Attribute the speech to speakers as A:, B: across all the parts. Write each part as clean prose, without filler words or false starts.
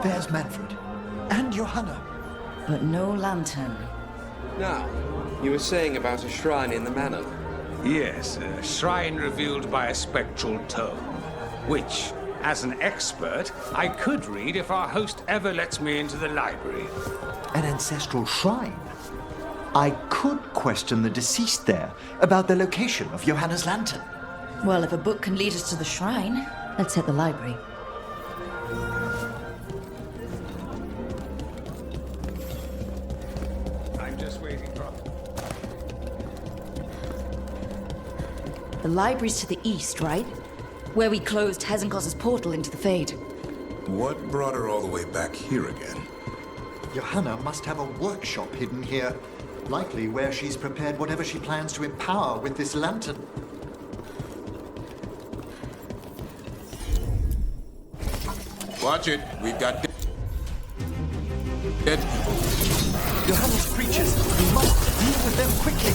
A: There's Manfred. And Johanna.
B: But no lantern.
C: Now, you were saying about a shrine in the manor.
D: Yes, a shrine revealed by a spectral tome, which, as an expert, I could read if our host ever lets me into the library.
A: An ancestral shrine? I could question the deceased there about the location of Johanna's lantern.
B: Well, if a book can lead us to the shrine, let's hit the library.
D: I'm just waiting for...
B: The library's to the east, right? Where we closed Hezenkos's portal into the Fade.
E: What brought her all the way back here again?
A: Johanna must have a workshop hidden here. Likely where she's prepared whatever she plans to empower with this lantern.
E: Watch it. We've got dead people.
A: Johanna's creatures. We must deal with them quickly.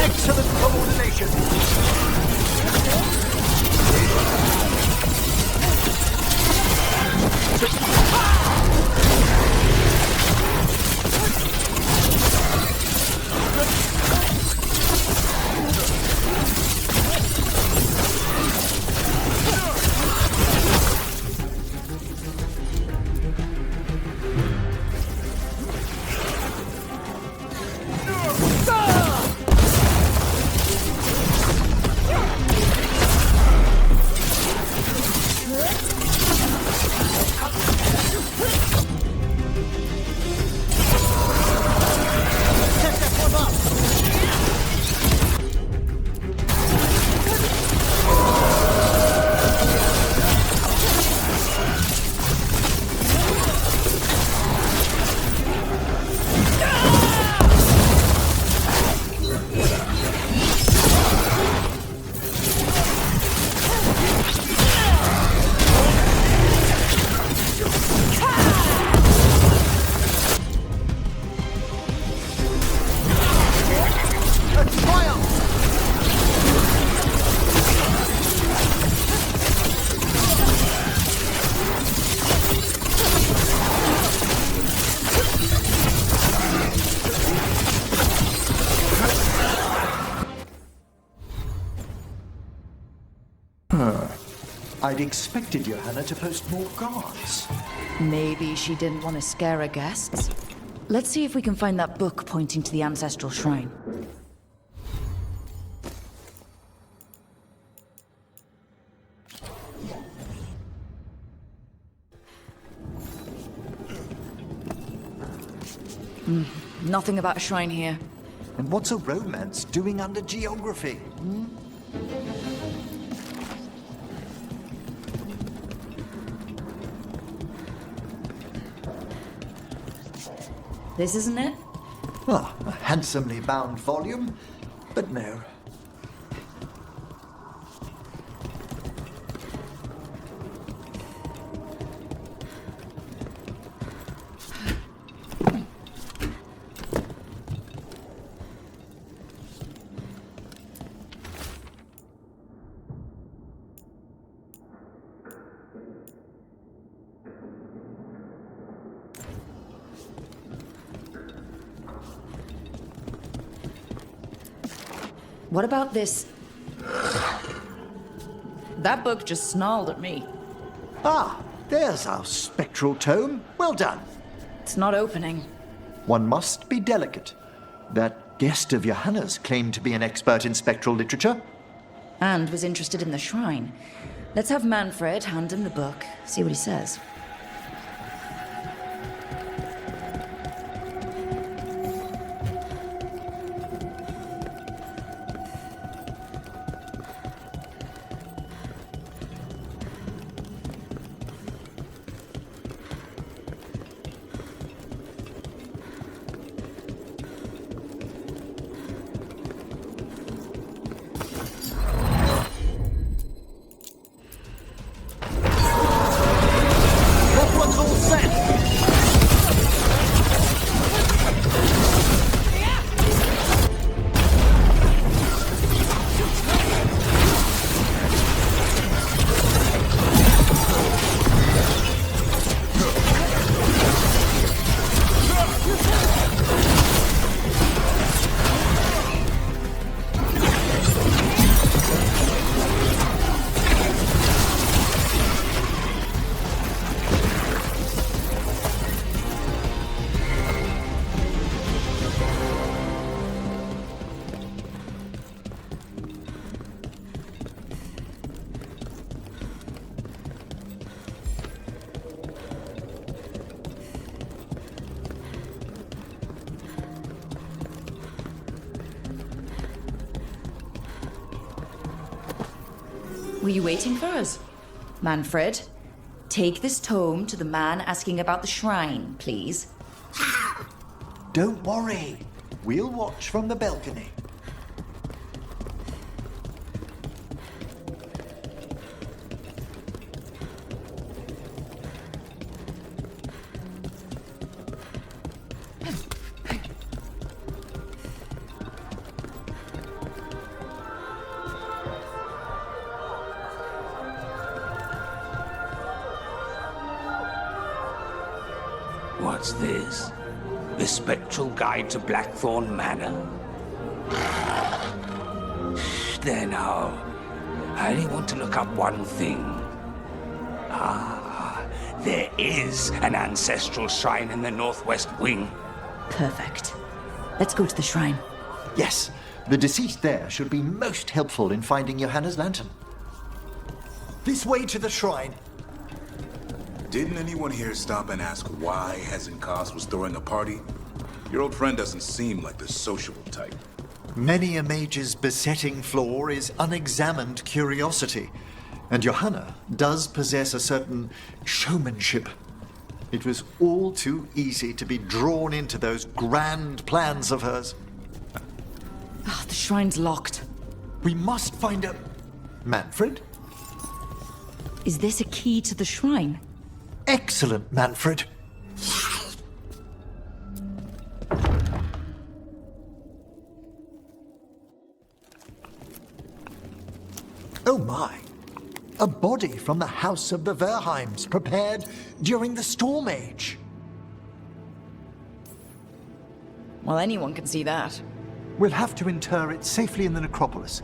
A: Excellent coordination. I'd expected Johanna to post more guards.
B: Maybe she didn't want to scare her guests. Let's see if we can find that book pointing to the ancestral shrine. Nothing about a shrine here.
A: And what's a romance doing under geography?
B: This isn't it?
A: Ah, a handsomely bound volume, but no.
B: What about this? That book just snarled at me.
A: Ah, there's our spectral tome. Well done.
B: It's not opening.
A: One must be delicate. That guest of Johanna's claimed to be an expert in spectral literature.
B: And was interested in the shrine. Let's have Manfred hand him the book, see what he says. Were you waiting for us? Manfred, take this tome to the man asking about the shrine, please.
A: Don't worry. We'll watch from the balcony.
D: What's this? The Spectral Guide to Blackthorn Manor? There now. I only want to look up one thing. There is an ancestral shrine in the northwest wing.
B: Perfect. Let's go to the shrine.
A: Yes, the deceased there should be most helpful in finding Johanna's lantern. This way to the shrine.
E: Didn't anyone here stop and ask why Hezenkos was throwing a party? Your old friend doesn't seem like the sociable type.
A: Many a mage's besetting flaw is unexamined curiosity, and Johanna does possess a certain showmanship. It was all too easy to be drawn into those grand plans of hers.
B: The shrine's locked.
A: We must find a... Manfred?
B: Is this a key to the shrine?
A: Excellent, Manfred. Oh my! A body from the house of the Verheims, prepared during the Storm Age.
B: Well, anyone can see that.
A: We'll have to inter it safely in the necropolis.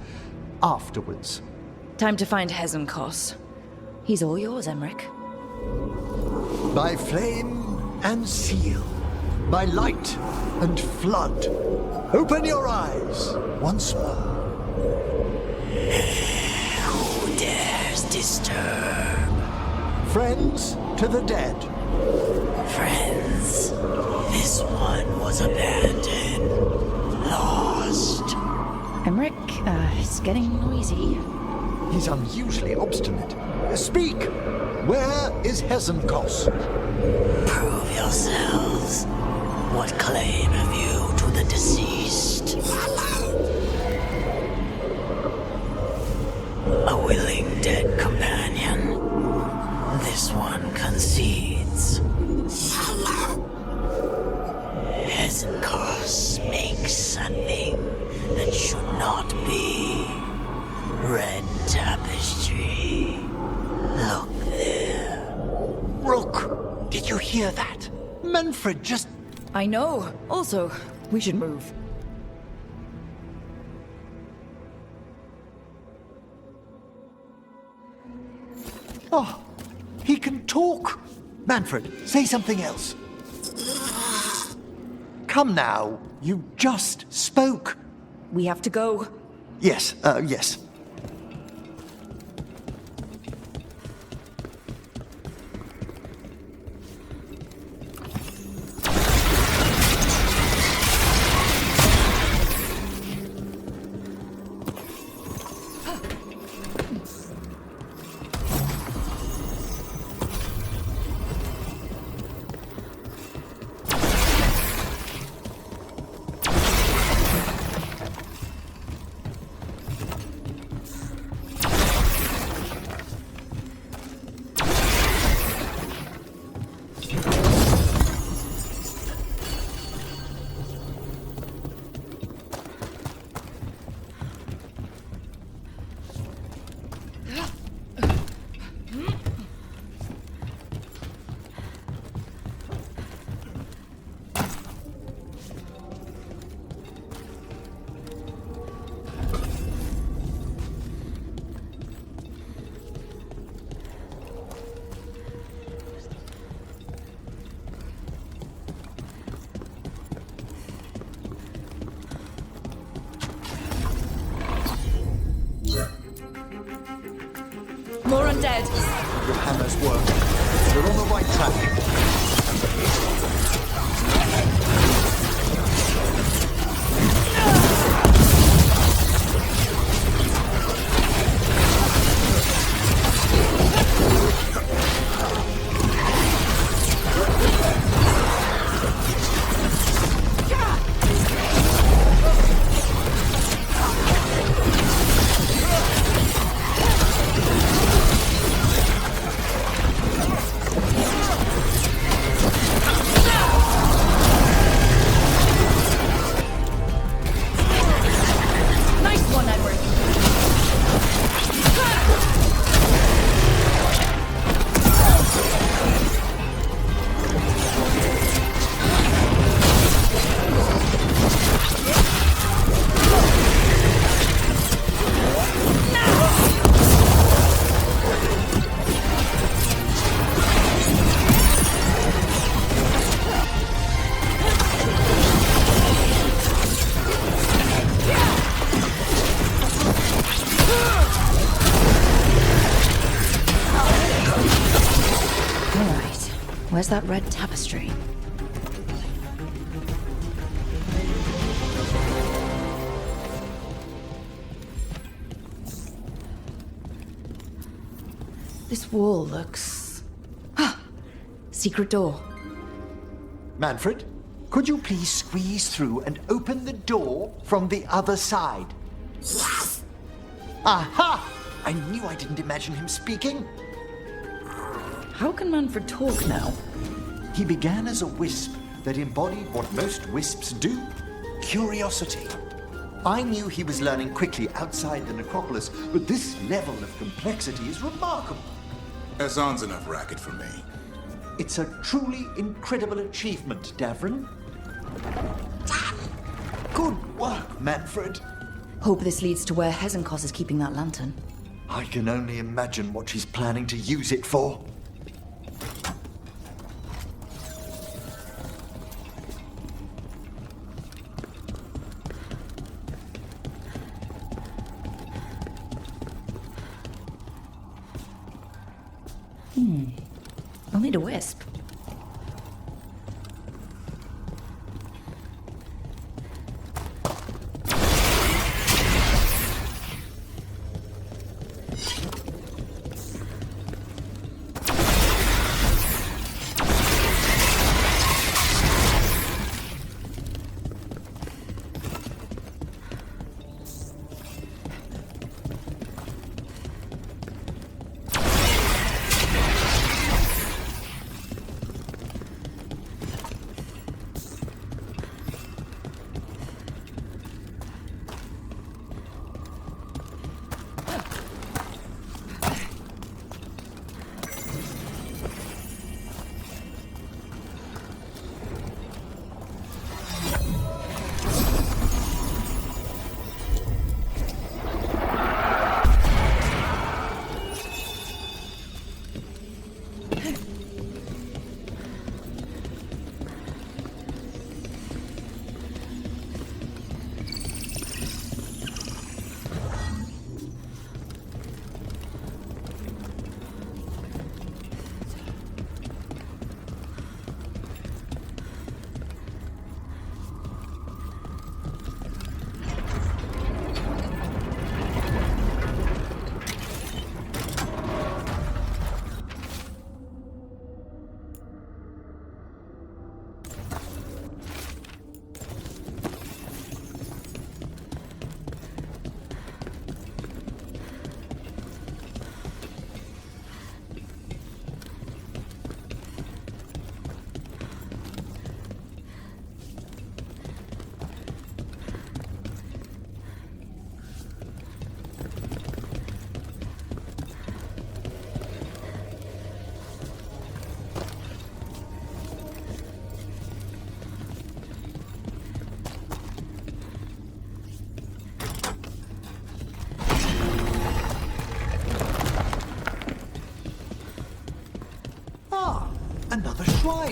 A: Afterwards.
B: Time to find Hezenkos. He's all yours, Emmrich.
A: By flame and seal, by light and flood, open your eyes once more.
F: Who dares disturb?
A: Friends to the dead.
F: Friends, this one was abandoned, lost.
B: Emmrich, it's getting noisy.
A: He's unusually obstinate. Speak! Where is Hezenkos?
F: Prove yourselves. What claim have you to the deceased? A willing dead companion. This one concedes. Hezenkos makes a thing that should not be. Red tapestry. Look there.
A: Rook! Did you hear that? Manfred just...
B: I know. Also, we should move.
A: Oh, he can talk! Manfred, say something else. come now. You just spoke.
B: We have to go.
A: Yes, yes.
B: More undead.
A: Your hammer's work. You're on the right track.
B: Nice one, Emmrich. All right. Where's that red tapestry? This wall looks... Ah! Secret door.
A: Manfred, could you please squeeze through and open the door from the other side? Yes! Aha! I knew I didn't imagine him speaking.
B: How can Manfred talk now?
A: He began as a wisp that embodied what most wisps do, curiosity. I knew he was learning quickly outside the necropolis, but this level of complexity is remarkable.
E: Hassan's enough racket for me.
A: It's a truly incredible achievement, Davrin. Good work, Manfred.
B: Hope this leads to where Hezenkos is keeping that lantern.
A: I can only imagine what she's planning to use it for.
B: I'll need a wisp.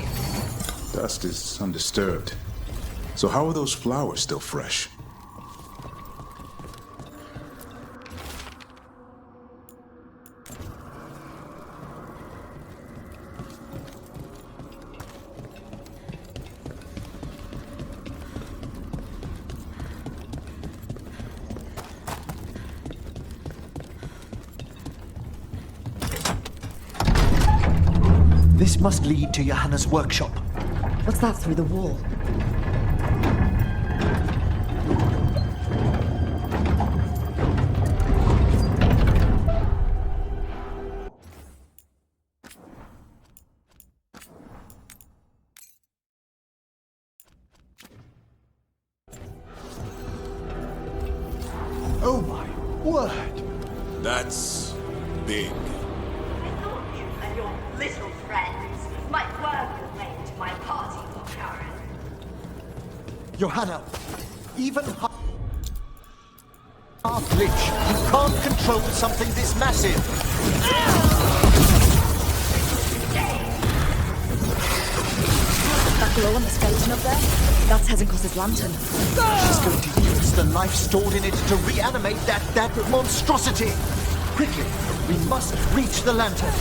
G: fine.
E: Dust is undisturbed. So how are those flowers still fresh?
A: This must lead to Johanna's workshop.
B: What's that through the wall?
A: Oh my word!
E: That's big.
H: I thought you and your little friends might work your way to my party, Karen.
A: Johanna, even half glitch, you can't control something this massive.
B: That glow on the skeleton up there? That's Hezekiah's lantern.
A: She's going to use the life stored in it to reanimate that monstrosity. Quickly, we must reach the lantern.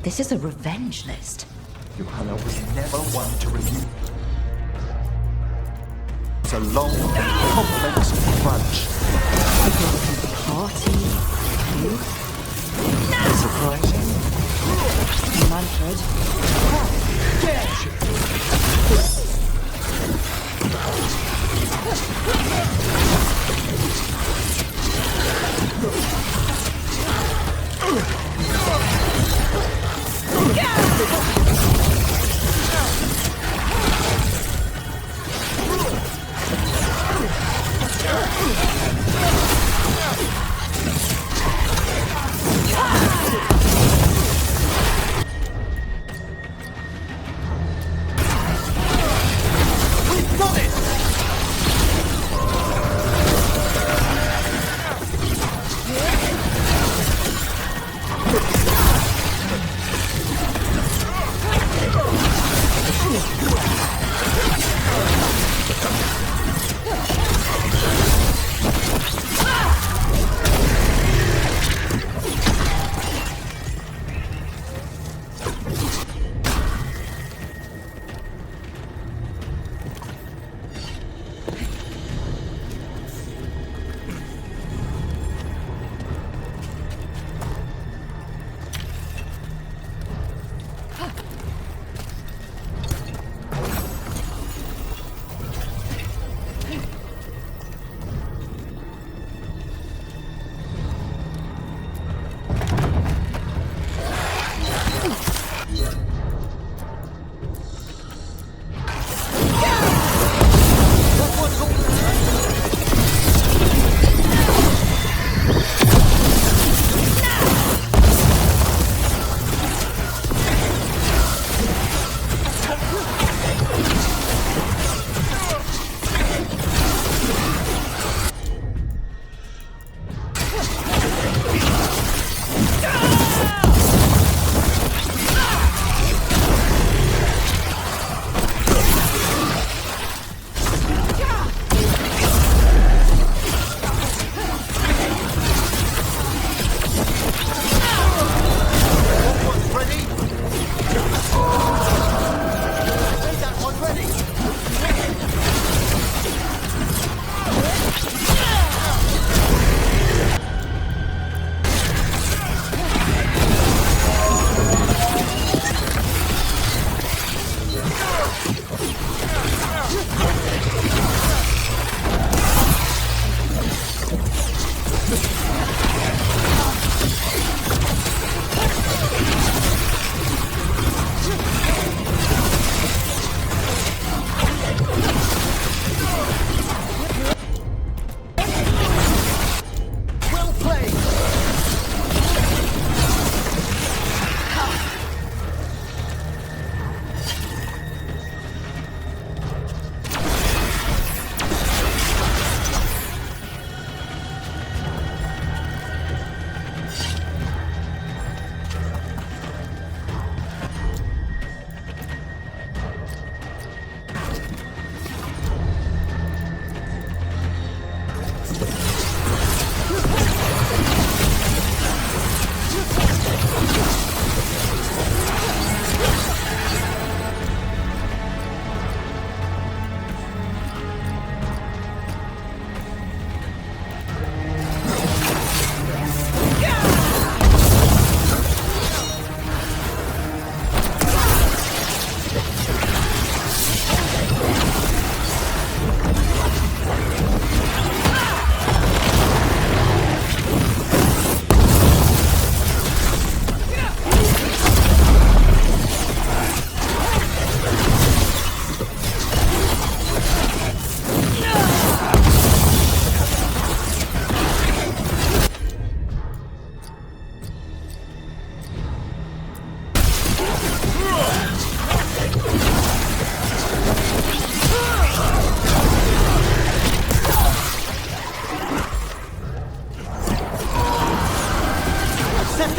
B: This is a revenge list.
A: Johanna was never one to review. It's a long, complex grudge.
B: Party, you,
A: Surprising.
B: Manfred.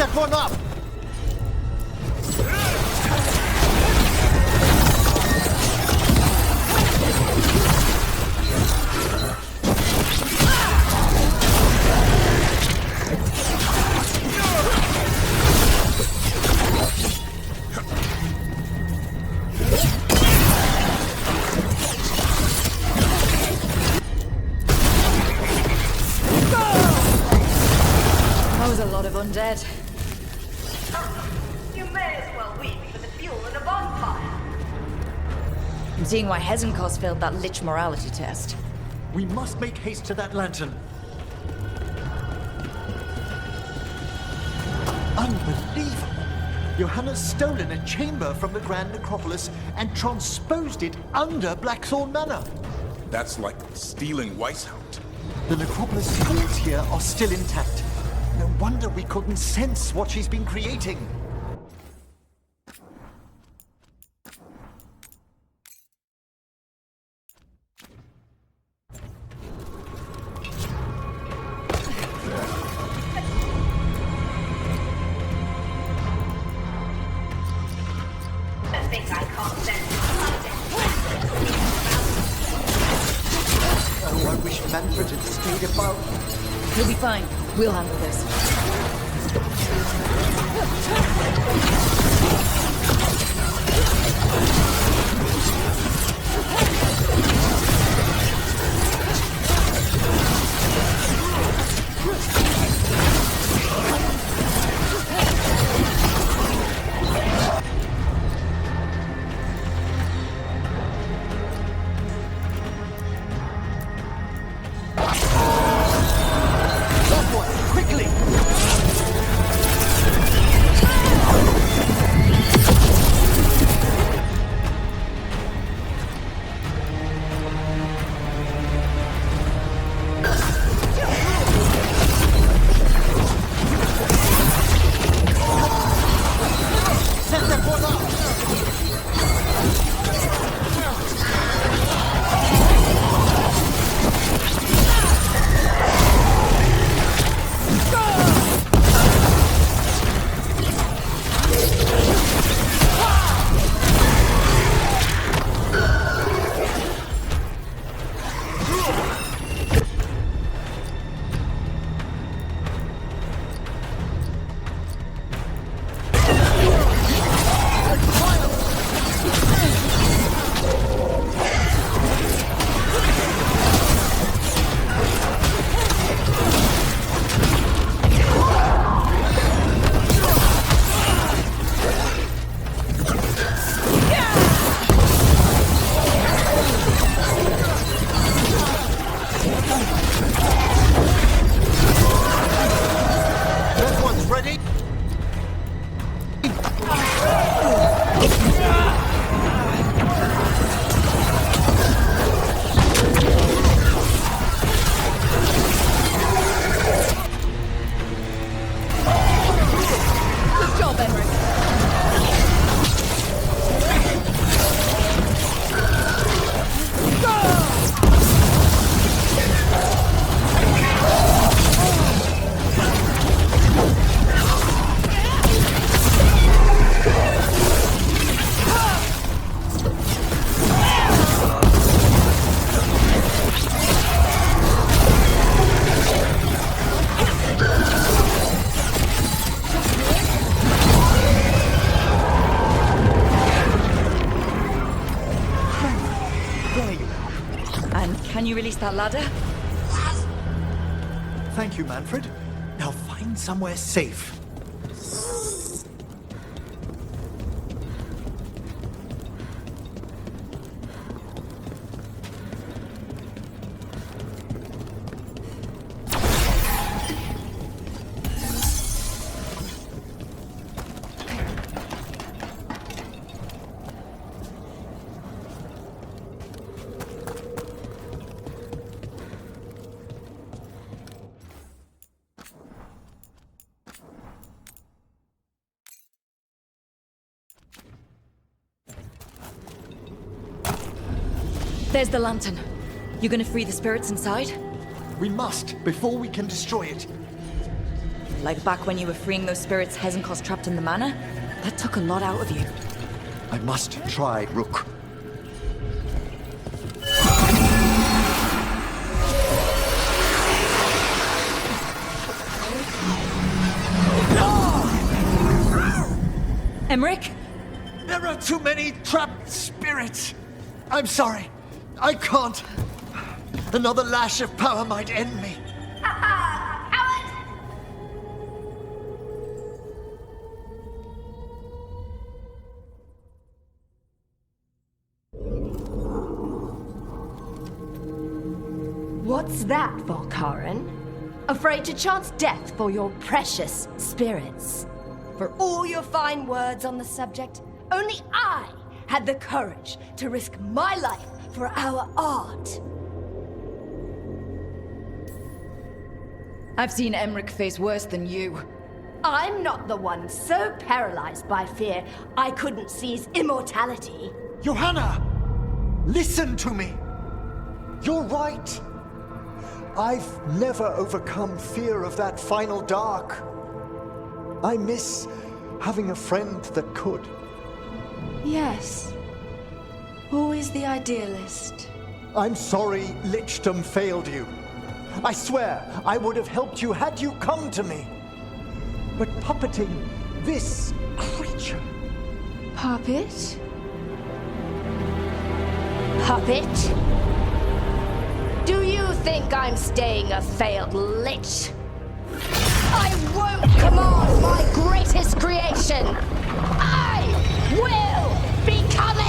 A: that one up!
B: That was a lot of undead.
H: You may as well weep for the fuel in a bonfire.
B: I'm seeing why Hezenkos failed that Lich morality test.
A: We must make haste to that lantern. Unbelievable! Johanna's stolen a chamber from the Grand Necropolis and transposed it under Blackthorn Manor.
E: That's like stealing Weishaupt.
A: The Necropolis walls here are still intact. No wonder we couldn't sense what she's been creating.
H: I think I can't sense
A: Oh, I wish Manfred had stayed above.
B: He'll be fine. We'll handle this. Can you release that ladder?
A: Thank you, Manfred. Now find somewhere safe.
B: There's the lantern. You gonna free the spirits inside?
A: We must, before we can destroy it.
B: Like back when you were freeing those spirits Hezenkos trapped in the manor? That took a lot out of you.
A: I must try, Rook.
B: Emmrich?
A: There are too many trapped spirits. I'm sorry. I can't. Another lash of power might end me.
H: What's that, Volkaren? Afraid to chance death for your precious spirits? For all your fine words on the subject, only I had the courage to risk my life for our art.
B: I've seen Emmrich face worse than you.
H: I'm not the one so paralyzed by fear I couldn't seize immortality.
A: Johanna! Listen to me! You're right. I've never overcome fear of that final dark. I miss having a friend that could.
H: Yes. Always the idealist.
A: I'm sorry Lichdom failed you. I swear I would have helped you had you come to me. But puppeting this creature...
H: Puppet? Puppet? Do you think I'm staying a failed lich? I won't command my greatest creation! I will become it!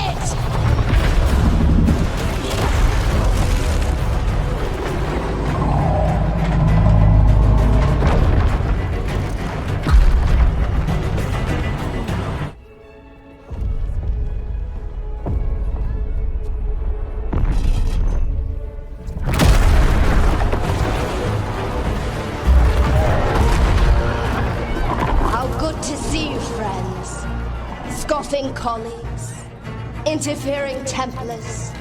H: Scoffing colleagues, interfering Templars,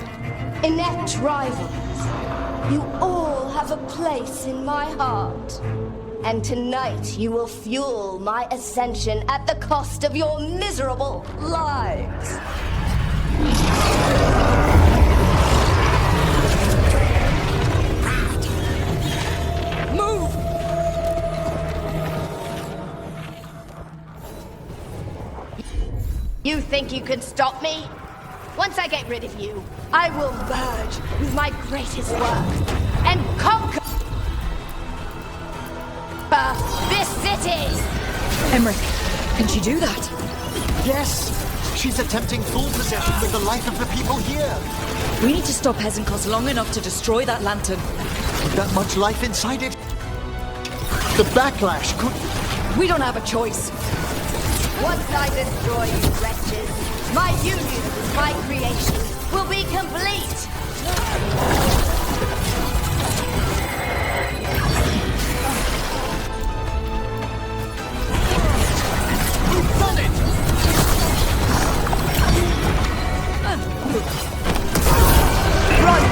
H: inept rivals. You all have a place in my heart. And tonight you will fuel my ascension at the cost of your miserable lives. Move! You think you can stop me? Once I get rid of you, I will merge with my greatest work and conquer this city!
B: Emmrich, can she do that?
A: Yes! She's attempting full possession with the life of the people here.
B: We need to stop Hezenkos long enough to destroy that lantern.
A: With that much life inside it, the backlash could...
B: We don't have a choice.
H: Once I destroy you wretches, my union with my creation will be complete!
A: You've done it!
H: Run!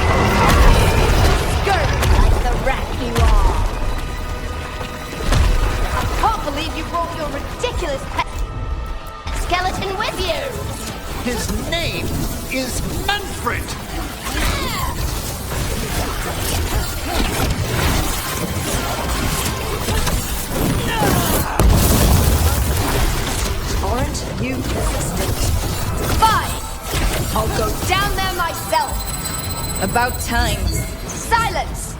H: Scurry like the rat you are! I can't believe you brought your ridiculous pet skeleton with you!
A: His name is Manfred!
H: Aren't you persistent? Fine! I'll go down there myself!
B: About time.
H: Silence!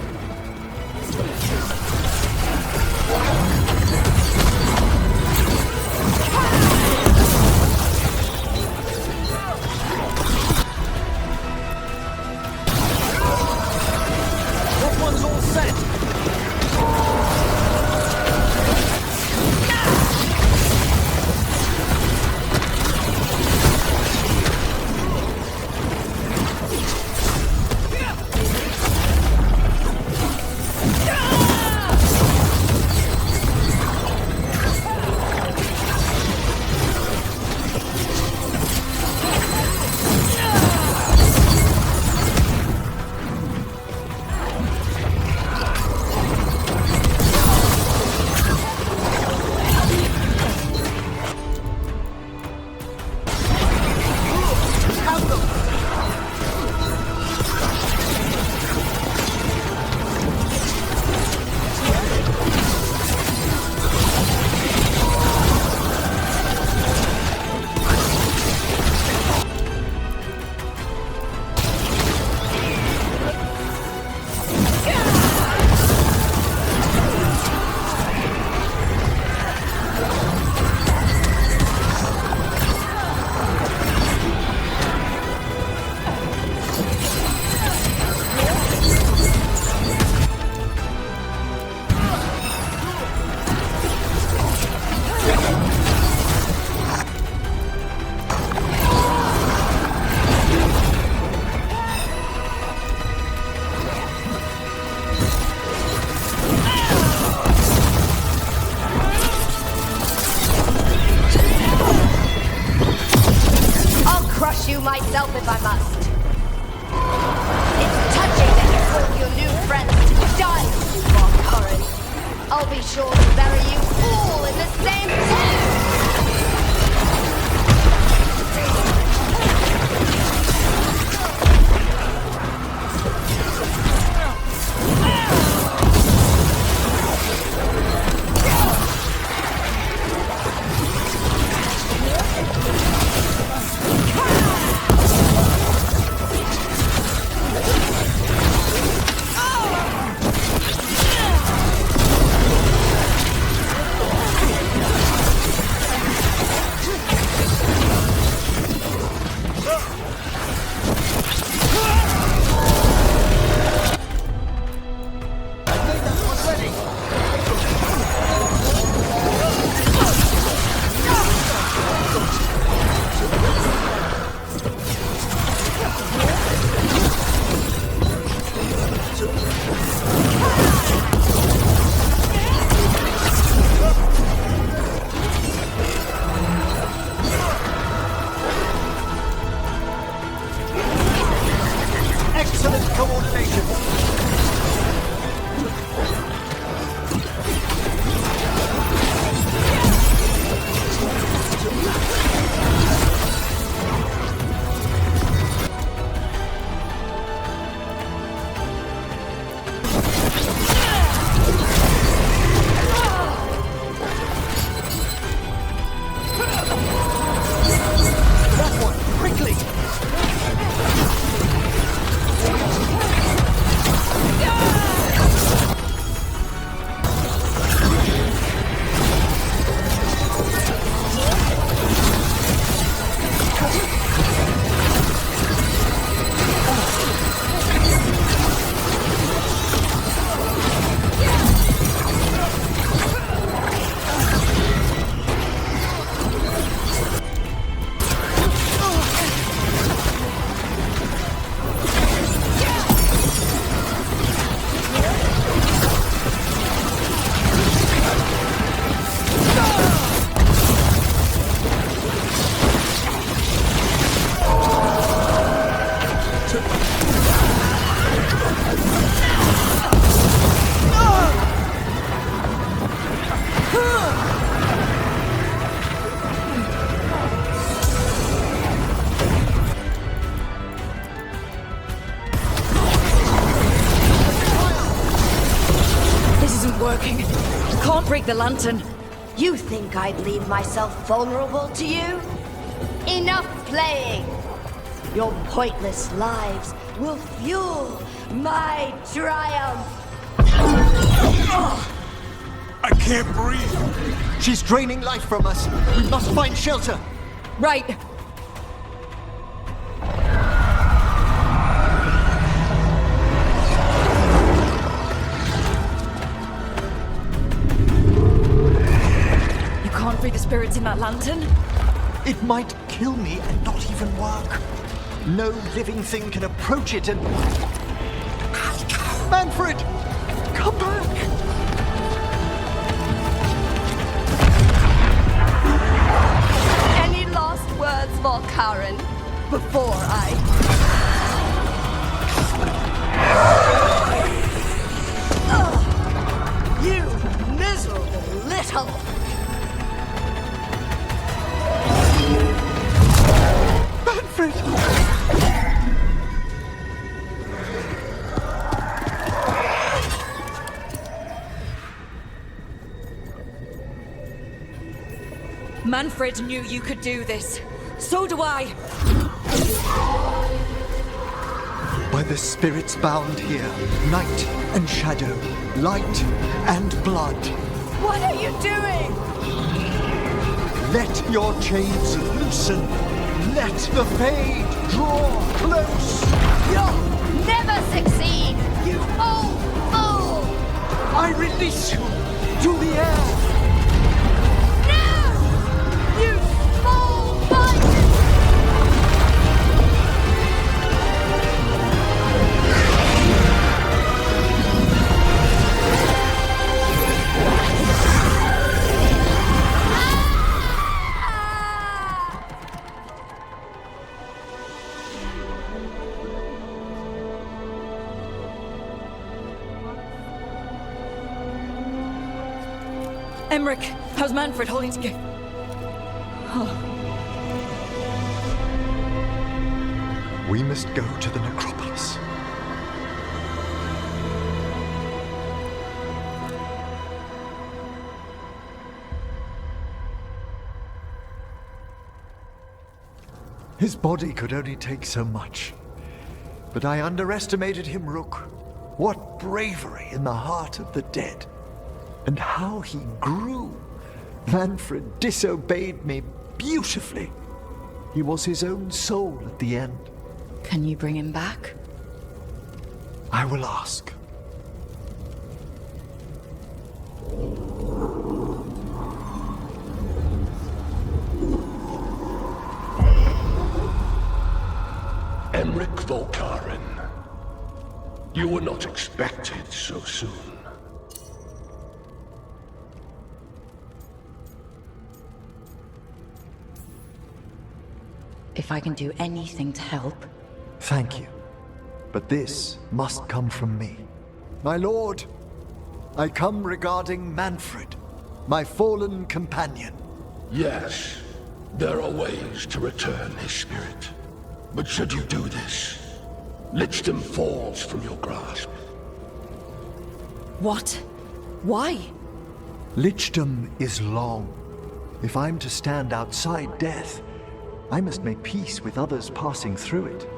A: That one's all set!
H: you myself if I must. It's touching that you brought your new friends to die with you, Veilguard. I'll be sure to bury you all in the same tomb!
A: Excellent coordination. That one, quickly!
B: Working. Can't break the lantern.
H: You think I'd leave myself vulnerable to you? Enough playing! Your pointless lives will fuel my triumph!
E: I can't breathe.
A: She's draining life from us. We must find shelter.
B: Right. Can't free the spirits in that lantern?
A: It might kill me and not even work. No living thing can approach it and... Manfred! Come back!
H: Any last words, Veilguard, before I... You miserable little...
A: Manfred!
B: Manfred knew you could do this. So do I.
A: By the spirits bound here, night and shadow, light and blood.
H: What are you doing?
A: Let your chains loosen. Let the fade draw close.
H: You'll never succeed, you old fool!
A: I release you to the air.
H: No! You small bite!
B: Emmrich, how's Manfred holding together?
A: We must go to the necropolis. His body could only take so much. But I underestimated him, Rook. What bravery in the heart of the dead. And how he grew. Manfred disobeyed me beautifully. He was his own soul at the end.
B: Can you bring him back?
A: I will ask.
G: Emmrich Volkaren. You were not expected so soon.
B: If I can do anything to help.
A: Thank you. But this must come from me. My lord, I come regarding Manfred, my fallen companion.
G: Yes, there are ways to return his spirit. But should you do this, Lichdom falls from your grasp.
B: What? Why?
A: Lichdom is long. If I'm to stand outside death, I must make peace with others passing through it.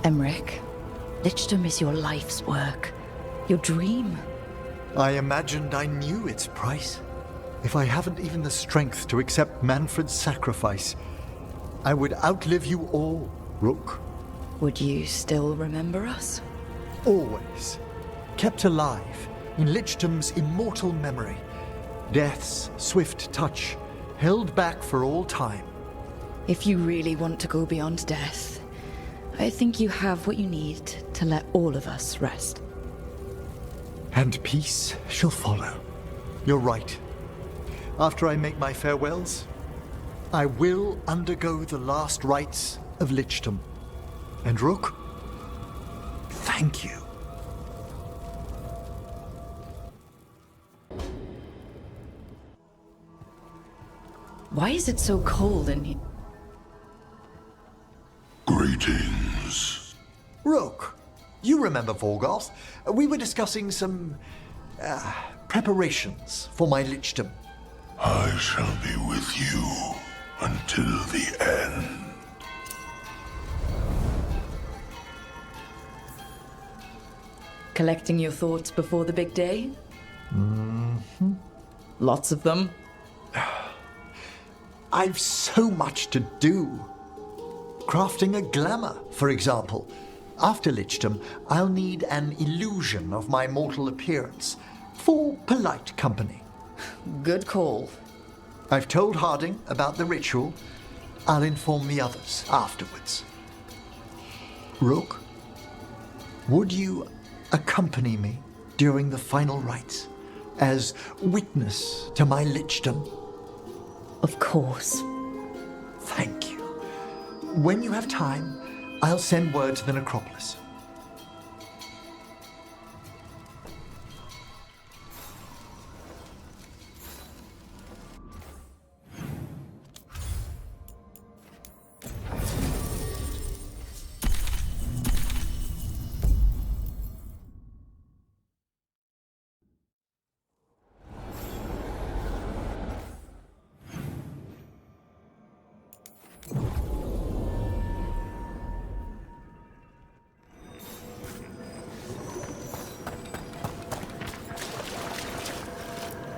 B: Emmrich, Lichdom is your life's work. Your dream.
A: I imagined I knew its price. If I haven't even the strength to accept Manfred's sacrifice, I would outlive you all, Rook.
B: Would you still remember us?
A: Always. Kept alive in Lichdom's immortal memory. Death's swift touch, held back for all time.
B: If you really want to go beyond death, I think you have what you need to let all of us rest.
A: And peace shall follow. You're right. After I make my farewells, I will undergo the last rites of Lichdom. And Rook, thank you.
B: Why is it so cold in here?
G: Greetings.
A: Rook, you remember Veilguard? We were discussing some preparations for my Lichdom.
G: I shall be with you until the end.
B: Collecting your thoughts before the big day? Mm-hmm. Lots of them.
A: I've so much to do. Crafting a glamour, for example. After Lichdom, I'll need an illusion of my mortal appearance for polite company.
B: Good call.
A: I've told Harding about the ritual. I'll inform the others afterwards. Rook, would you accompany me during the final rites as witness to my lichdom?
B: Of course.
A: Thank you. When you have time, I'll send word to the necropolis.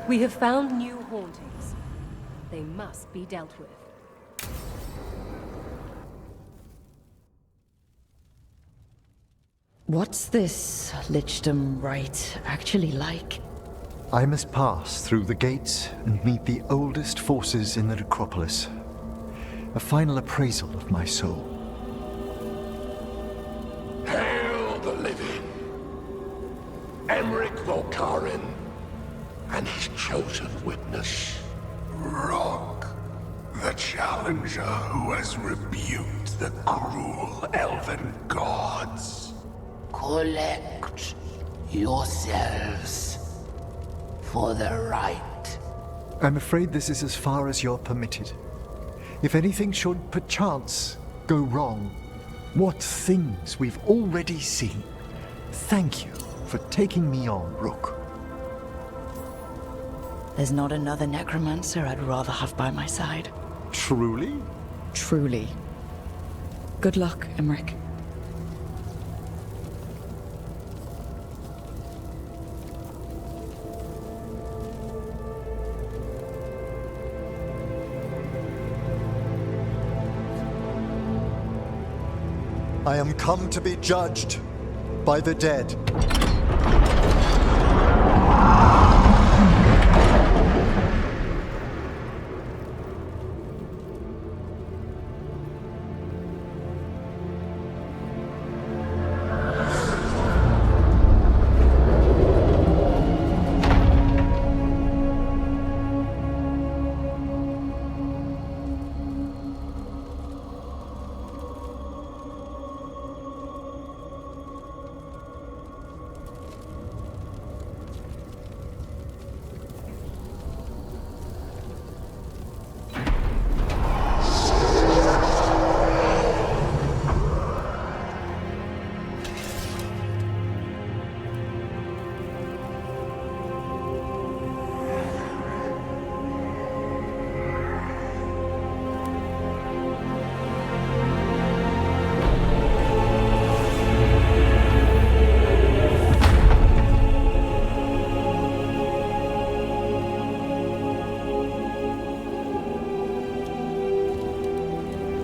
I: We have found new hauntings. They must be dealt with.
B: What's this lichdom rite actually like?
A: I must pass through the gates and meet the oldest forces in the necropolis. A final appraisal of my soul.
G: Hail the living! Emmrich Volkarin and his chosen witness.
J: Rock, the challenger who has rebuked the cruel elven gods.
F: Collect yourselves for the right.
A: I'm afraid this is as far as you're permitted. If anything should perchance go wrong, what things we've already seen. Thank you for taking me on, Rook.
B: There's not another necromancer I'd rather have by my side.
A: Truly?
B: Truly. Good luck, Emmrich.
A: I am come to be judged by the dead.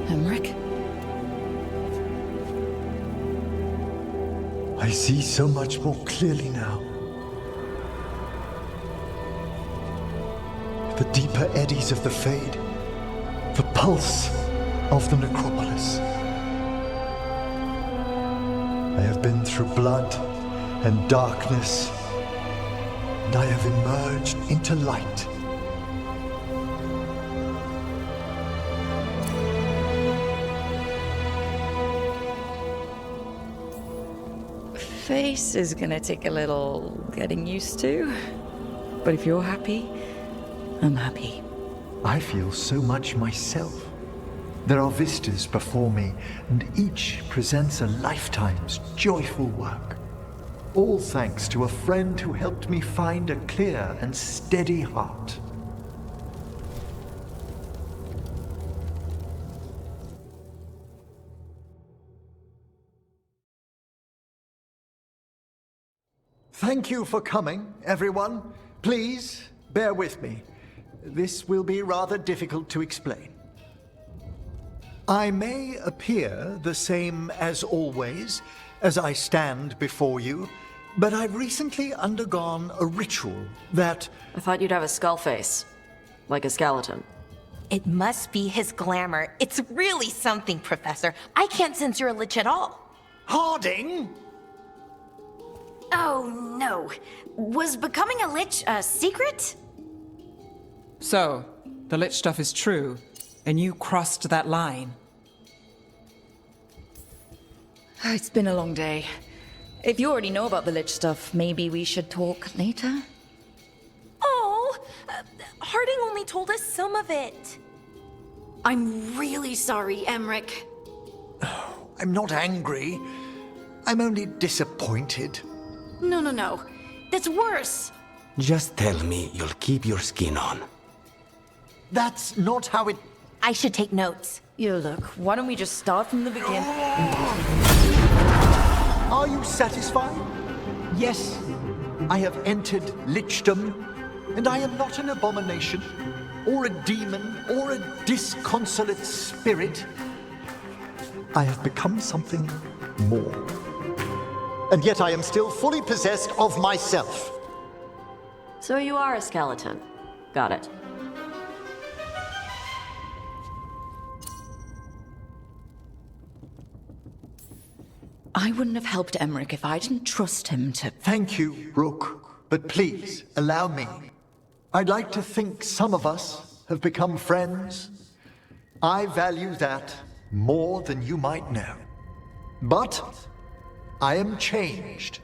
B: Emmrich?
A: I see so much more clearly now. The deeper eddies of the Fade, the pulse of the necropolis. I have been through blood and darkness, and I have emerged into light.
B: Face is gonna take a little getting used to. But if you're happy, I'm happy.
A: I feel so much myself. There are vistas before me, and each presents a lifetime's joyful work. All thanks to a friend who helped me find a clear and steady heart. Thank you for coming, everyone. Please, bear with me. This will be rather difficult to explain. I may appear the same as always, as I stand before you, but I've recently undergone a ritual that...
K: I thought you'd have a skull face. like a skeleton.
L: It must be his glamour. It's really something, Professor. I can't sense you're a lich at all.
A: Harding?
M: Oh, no. Was becoming a lich a secret?
N: So, the lich stuff is true, and you crossed that line.
B: It's been a long day. If you already know about the lich stuff, maybe we should talk later?
L: Oh, Harding only told us some of it.
M: I'm really sorry, Emmrich.
A: I'm not angry. I'm only disappointed.
M: No. That's worse.
F: Just tell me you'll keep your skin on.
A: That's not how it...
L: I should take notes.
B: You look, why don't we just start from the beginning?
A: Are you satisfied? Yes, I have entered lichdom, and I am not an abomination, or a demon, or a disconsolate spirit. I have become something more. And yet I am still fully possessed of myself.
K: So you are a skeleton. Got it.
B: I wouldn't have helped Emmrich if I didn't trust him to...
A: Thank you, Rook. But please, allow me. I'd like to think some of us have become friends. I value that more than you might know. But I am changed,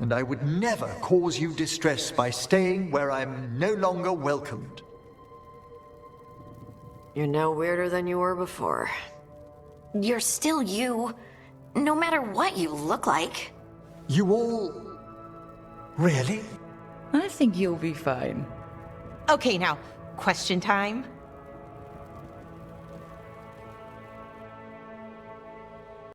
A: and I would never cause you distress by staying where I'm no longer welcomed.
K: You're no weirder than you were before.
M: You're still you, no matter what you look like.
A: You all... really?
B: I think you'll be fine.
L: Okay, now, question time.